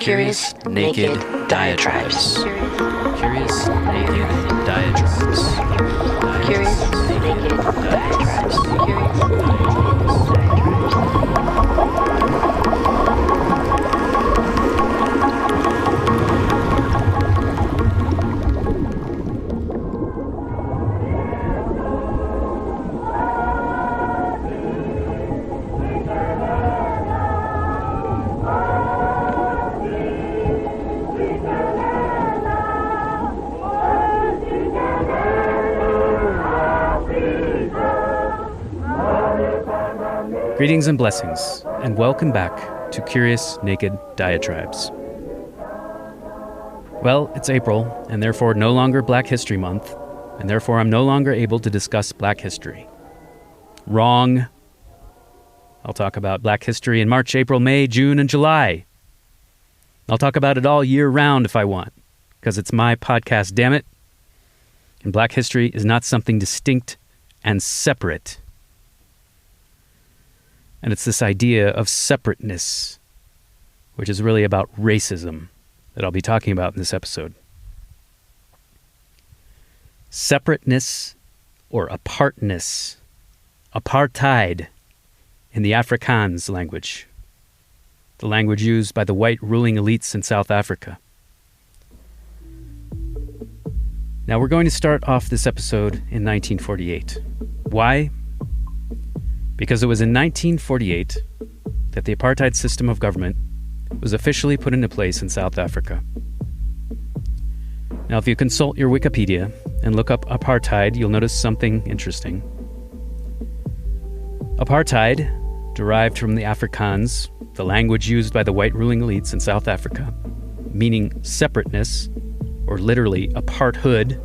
Curious Naked Diatribes. Curious Naked Diatribes. Curious Naked Diatribes. Greetings and blessings, and welcome back to Curious Naked Diatribes. Well, it's April, and therefore no longer Black History Month, and therefore I'm no longer able to discuss Black history. Wrong. I'll talk about Black history in March, April, May, June, and July. I'll talk about it all year round if I want, because it's my podcast, damn it. And Black history is not something distinct and separate. And it's this idea of separateness, which is really about racism, that I'll be talking about in this episode. Separateness or apartness, apartheid in the Afrikaans language, the language used by the white ruling elites in South Africa. Now we're going to start off this episode in 1948. Why? Because it was in 1948 that the apartheid system of government was officially put into place in South Africa. Now, if you consult your Wikipedia and look up apartheid, you'll notice something interesting. Apartheid, derived from the Afrikaans, the language used by the white ruling elites in South Africa, meaning separateness, or literally aparthood,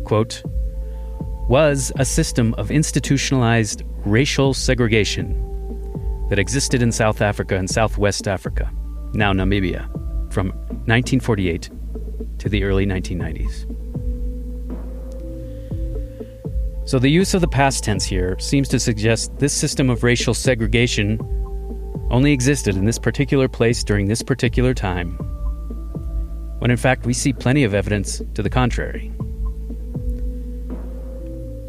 quote, was a system of institutionalized racial segregation that existed in South Africa and Southwest Africa, now Namibia, from 1948 to the early 1990s. So the use of the past tense here seems to suggest this system of racial segregation only existed in this particular place during this particular time, when in fact we see plenty of evidence to the contrary.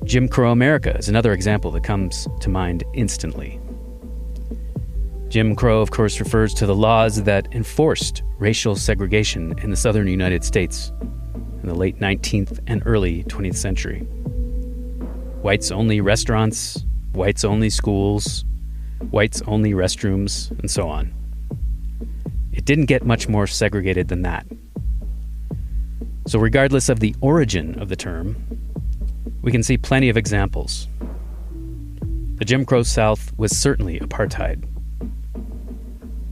Jim Crow America is another example that comes to mind instantly. Jim Crow, of course, refers to the laws that enforced racial segregation in the southern United States in the late 19th and early 20th century. Whites-only restaurants, whites-only schools, whites-only restrooms, and so on. It didn't get much more segregated than that. So regardless of the origin of the term, we can see plenty of examples. The Jim Crow South was certainly apartheid.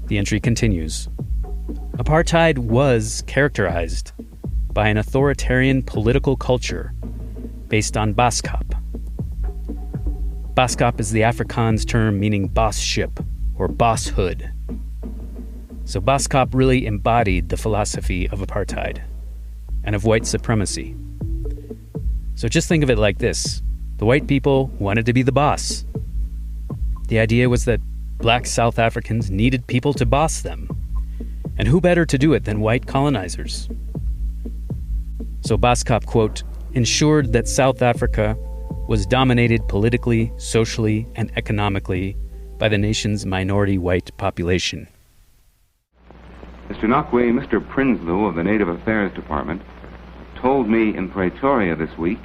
The entry continues. Apartheid was characterized by an authoritarian political culture based on Baskap. Baskap is the Afrikaans term meaning bossship or bosshood. So Baskap really embodied the philosophy of apartheid and of white supremacy. So just think of it like this. The white people wanted to be the boss. The idea was that black South Africans needed people to boss them. And who better to do it than white colonizers? So Baskap, quote, ensured that South Africa was dominated politically, socially, and economically by the nation's minority white population. Mr. Nockway, Mr. Prinsloo of the Native Affairs Department told me in Pretoria this week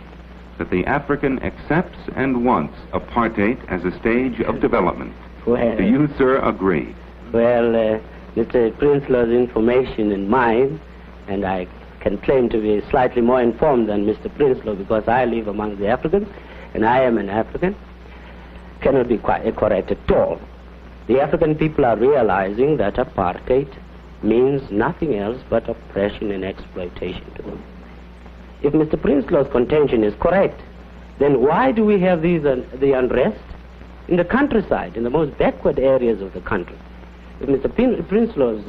that the African accepts and wants apartheid as a stage of development. Well, do you, sir, agree? Well, Mr. Prinslow's information and mine, and I can claim to be slightly more informed than Mr. Prinsloo because I live among the Africans, and I am an African, cannot be quite correct at all. The African people are realizing that apartheid means nothing else but oppression and exploitation to them. If Mr. Prinslow's contention is correct, then why do we have the unrest in the countryside, in the most backward areas of the country? If Mr. Prinslow's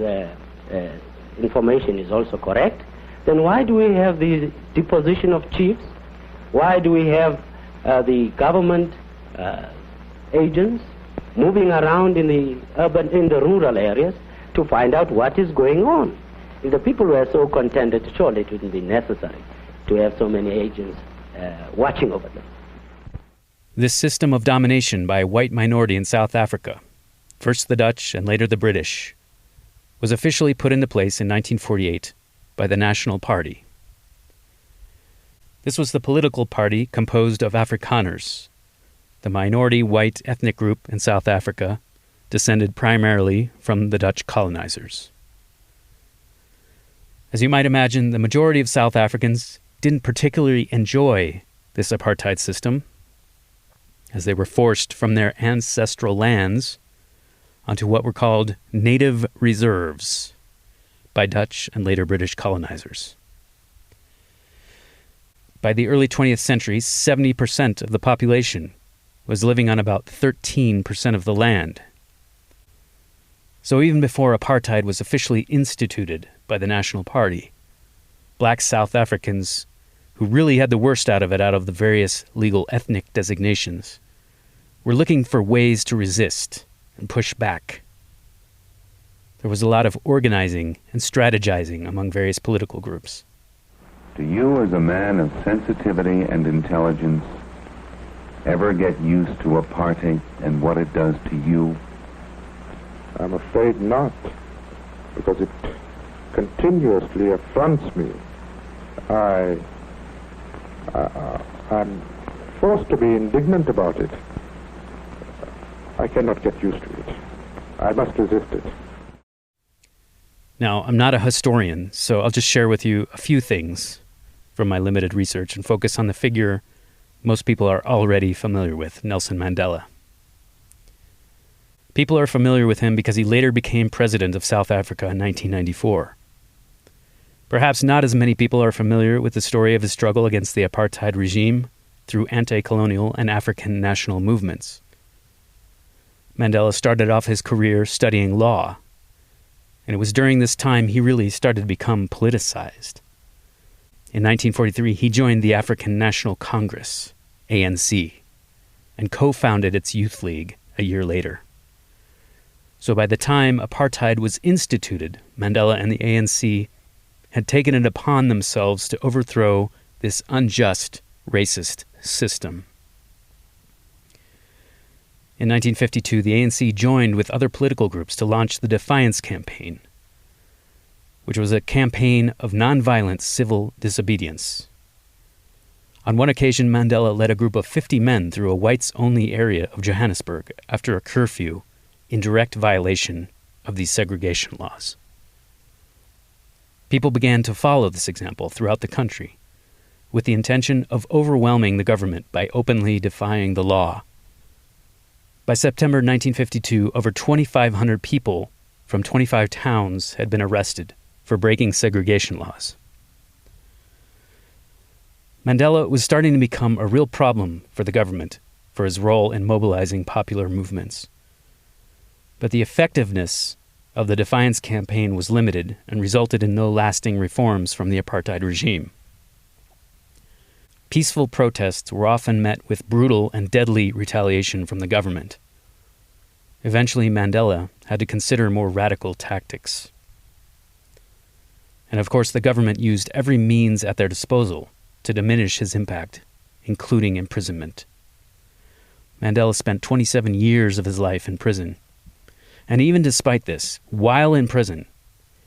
information is also correct, then why do we have the deposition of chiefs? Why do we have the government agents moving around in the rural areas to find out what is going on. If the people were so contented, surely it wouldn't be necessary to have so many agents watching over them. This system of domination by a white minority in South Africa, first the Dutch and later the British, was officially put into place in 1948 by the National Party. This was the political party composed of Afrikaners, the minority white ethnic group in South Africa, descended primarily from the Dutch colonizers. As you might imagine, the majority of South Africans didn't particularly enjoy this apartheid system, as they were forced from their ancestral lands onto what were called native reserves by Dutch and later British colonizers. By the early 20th century, 70% of the population was living on about 13% of the land. So even before apartheid was officially instituted by the National Party, black South Africans, who really had the worst out of it out of the various legal ethnic designations, were looking for ways to resist and push back. There was a lot of organizing and strategizing among various political groups. Do you, as a man of sensitivity and intelligence, ever get used to apartheid and what it does to you? I'm afraid not, because it continuously affronts me. I'm forced to be indignant about it. I cannot get used to it. I must resist it. Now, I'm not a historian, so I'll just share with you a few things from my limited research and focus on the figure most people are already familiar with, Nelson Mandela. People are familiar with him because he later became president of South Africa in 1994. Perhaps not as many people are familiar with the story of his struggle against the apartheid regime through anti-colonial and African national movements. Mandela started off his career studying law, and it was during this time he really started to become politicized. In 1943, he joined the African National Congress, ANC, and co-founded its youth league a year later. So by the time apartheid was instituted, Mandela and the ANC had taken it upon themselves to overthrow this unjust, racist system. In 1952, the ANC joined with other political groups to launch the Defiance Campaign, which was a campaign of nonviolent civil disobedience. On one occasion, Mandela led a group of 50 men through a whites-only area of Johannesburg after a curfew in direct violation of these segregation laws. People began to follow this example throughout the country, with the intention of overwhelming the government by openly defying the law. By September 1952, over 2,500 people from 25 towns had been arrested for breaking segregation laws. Mandela was starting to become a real problem for the government for his role in mobilizing popular movements. But the effectiveness of the Defiance Campaign was limited and resulted in no lasting reforms from the apartheid regime. Peaceful protests were often met with brutal and deadly retaliation from the government. Eventually, Mandela had to consider more radical tactics. And of course, the government used every means at their disposal to diminish his impact, including imprisonment. Mandela spent 27 years of his life in prison. And even despite this, while in prison,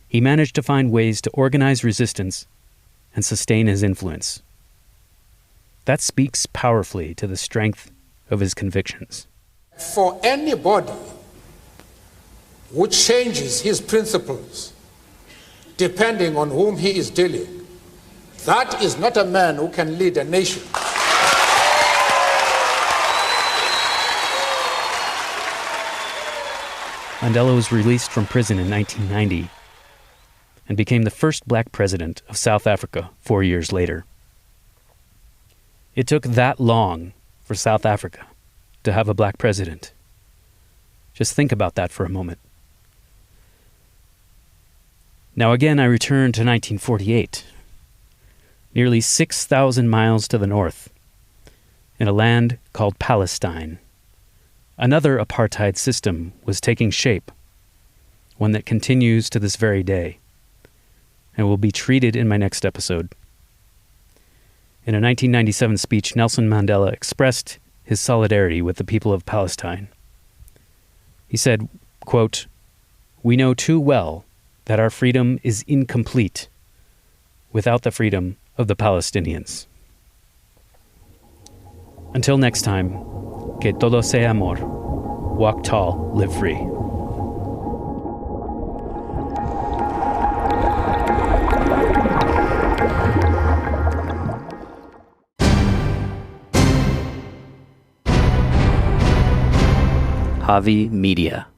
he managed to find ways to organize resistance and sustain his influence. That speaks powerfully to the strength of his convictions. For anybody who changes his principles depending on whom he is dealing, that is not a man who can lead a nation. Mandela was released from prison in 1990 and became the first black president of South Africa 4 years later. It took that long for South Africa to have a black president. Just think about that for a moment. Now again, I return to 1948, nearly 6,000 miles to the north, in a land called Palestine. Another apartheid system was taking shape, one that continues to this very day, and will be treated in my next episode. In a 1997 speech, Nelson Mandela expressed his solidarity with the people of Palestine. He said, quote, "We know too well that our freedom is incomplete without the freedom of the Palestinians." Until next time, que todo sea amor. Walk tall, live free. Javi Media.